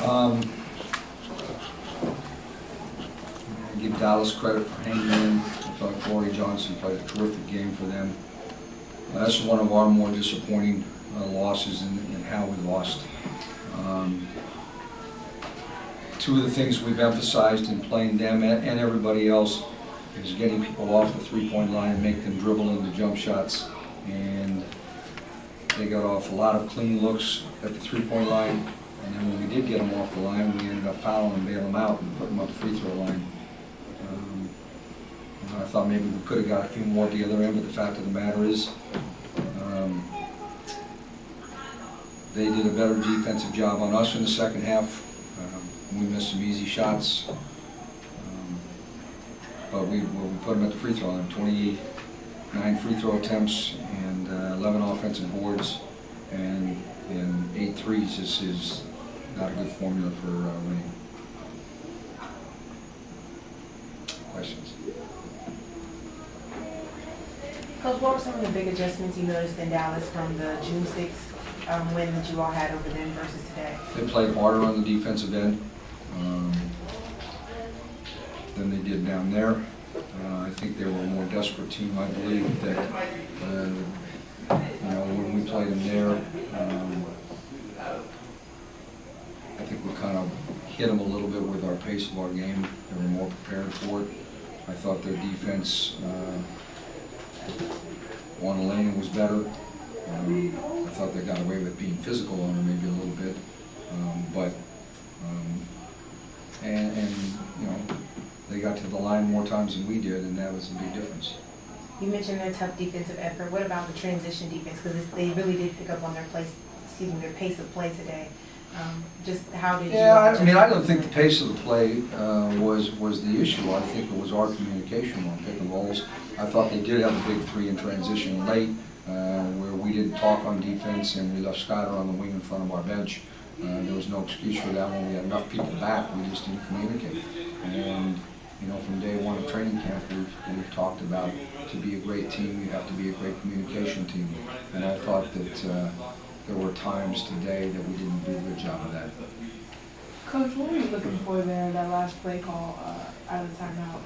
I give Dallas credit for hanging in. I thought Corey Johnson played a terrific game for them. That's one of our more disappointing losses in how we lost. Two of the things we've emphasized in playing them and everybody else is getting people off the three-point line and make them dribble into jump shots. And they got off a lot of clean looks at the three-point line. And then when we did get them off the line, we ended up fouling and bailing them out and putting them up the free throw line. I thought maybe we could have got a few more at the other end, but the fact of the matter is they did a better defensive job on us in the second half. We missed some easy shots, but we put them at the free throw line. 29 free throw attempts and 11 offensive boards and 8 threes. This is not a good formula for winning. Questions? Coach, what were some of the big adjustments you noticed in Dallas from the June 6th win that you all had over them versus today? They played harder on the defensive end than they did down there. I think they were a more desperate team. I believe that when we played them there, I think we kind of hit them a little bit with our pace of our game. They were more prepared for it. I thought their defense on the lane was better. I thought they got away with being physical on her maybe a little bit, they got to the line more times than we did, and that was a big difference. You mentioned their tough defensive effort. What about the transition defense? Because they really did pick up on their their pace of play today. Just how did you? Yeah, I don't think the pace of the play was the issue. I think it was our communication on pick and rolls. I thought they did have a big three in transition late, where we didn't talk on defense and we left Skyler on the wing in front of our bench. There was no excuse for that when we had enough people back. We just didn't communicate. And from day one of training camp, we've talked about to be a great team, you have to be a great communication team. And I thought that there were times today that we didn't do a good job of that. Coach, what were you looking for there, that last play call out of the timeout?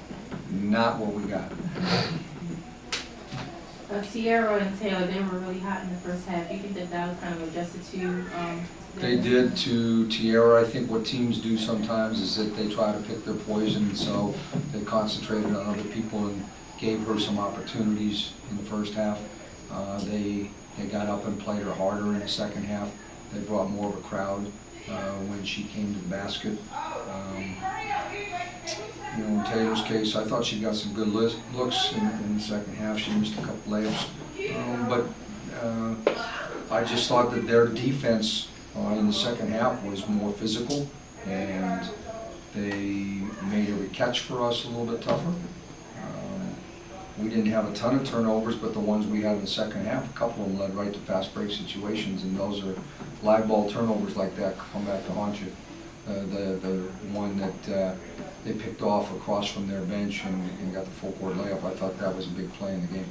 Not what we got. Tierra and Taylor, they were really hot in the first half. You think that was kind of adjusted to? They did to Tierra. I think what teams do sometimes is that they try to pick their poison, and so they concentrated on other people and gave her some opportunities in the first half. They got up and played her harder in the second half. They brought more of a crowd when she came to the basket. In Taylor's case, I thought she got some good looks in the second half. She missed a couple layups. But I just thought that their defense in the second half was more physical, and they made every catch for us a little bit tougher. We didn't have a ton of turnovers, but the ones we had in the second half, a couple of them led right to fast break situations, and those are live ball turnovers like that come back to haunt you. The one that they picked off across from their bench and got the full court layup, I thought that was a big play in the game.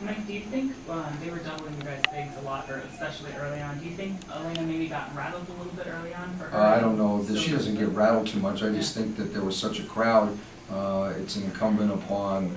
Mike, do you think they were doubling you guys' bigs a lot, or especially early on? Do you think Elena maybe got rattled a little bit early on for her? I don't know. She doesn't get rattled too much. I just think that there was such a crowd. It's incumbent upon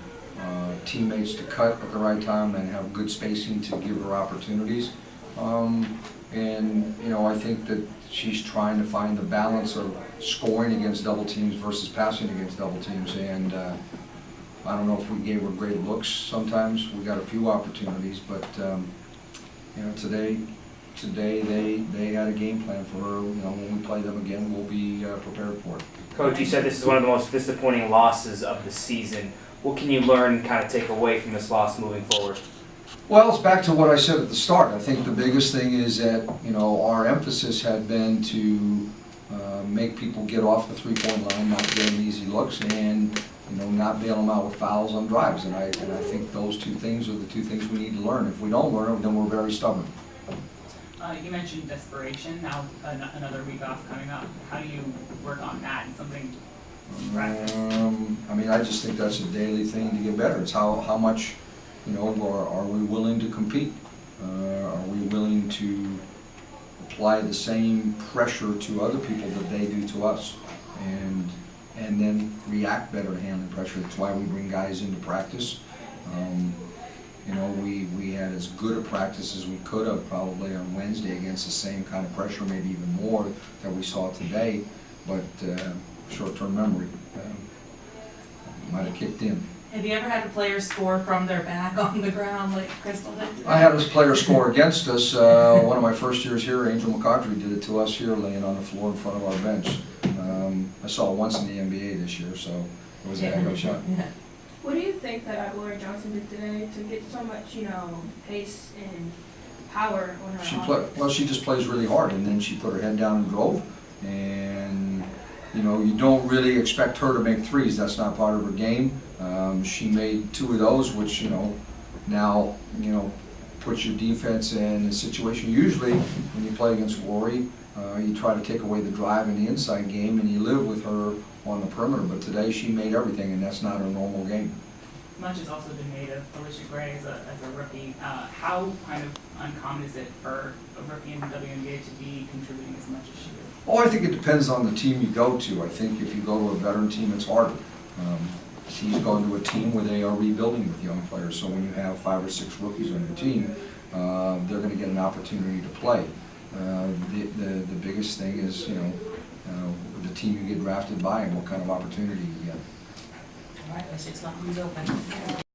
teammates to cut at the right time and have good spacing to give her opportunities. I think that she's trying to find the balance of scoring against double teams versus passing against double teams. And I don't know if we gave her great looks sometimes. We got a few opportunities, but today they had a game plan for her. When we play them again, we'll be prepared for it. Coach, you said this is one of the most disappointing losses of the season. What can you learn, kind of take away from this loss moving forward? Well, it's back to what I said at the start. I think the biggest thing is that our emphasis had been to make people get off the three-point line, not get them easy looks, and not bail them out with fouls on drives. And I think those two things are the two things we need to learn. If we don't learn them, then we're very stubborn. You mentioned desperation. Now another week off coming up. How do you work on that and something? I just think that's a daily thing to get better. It's how much, are we willing to compete? Are we willing to apply the same pressure to other people that they do to us, and then react better to handling pressure. That's why we bring guys into practice. You know, we had as good a practice as we could have probably on Wednesday against the same kind of pressure, maybe even more that we saw today, but short-term memory might have kicked in. Have you ever had a player score from their back on the ground like Crystal did today? I had a player score against us. One of my first years here, Angel McCaughtry did it to us here, laying on the floor in front of our bench. I saw it once in the NBA this year, so it was a heck of a shot. Yeah. What do you think that Gloria Johnson did today to get so much, pace and power on her offense? She just plays really hard, and then she put her head down and drove. And you don't really expect her to make threes. That's not part of her game. She made 2 of those, which now puts your defense in a situation. Usually, when you play against Glory, you try to take away the drive in the inside game, and you live with her on the perimeter. But today, she made everything, and that's not her normal game. Much has also been made of Felicia Gray as a rookie. How kind of uncommon is it for a rookie in the WNBA to be contributing as much as she is? Oh, I think it depends on the team you go to. I think if you go to a veteran team, it's harder. She's gone to a team where they are rebuilding with young players, so when you have 5 or 6 rookies on your team, they're going to get an opportunity to play. The biggest thing is, the team you get drafted by and what kind of opportunity you get. All right, let's just let them open.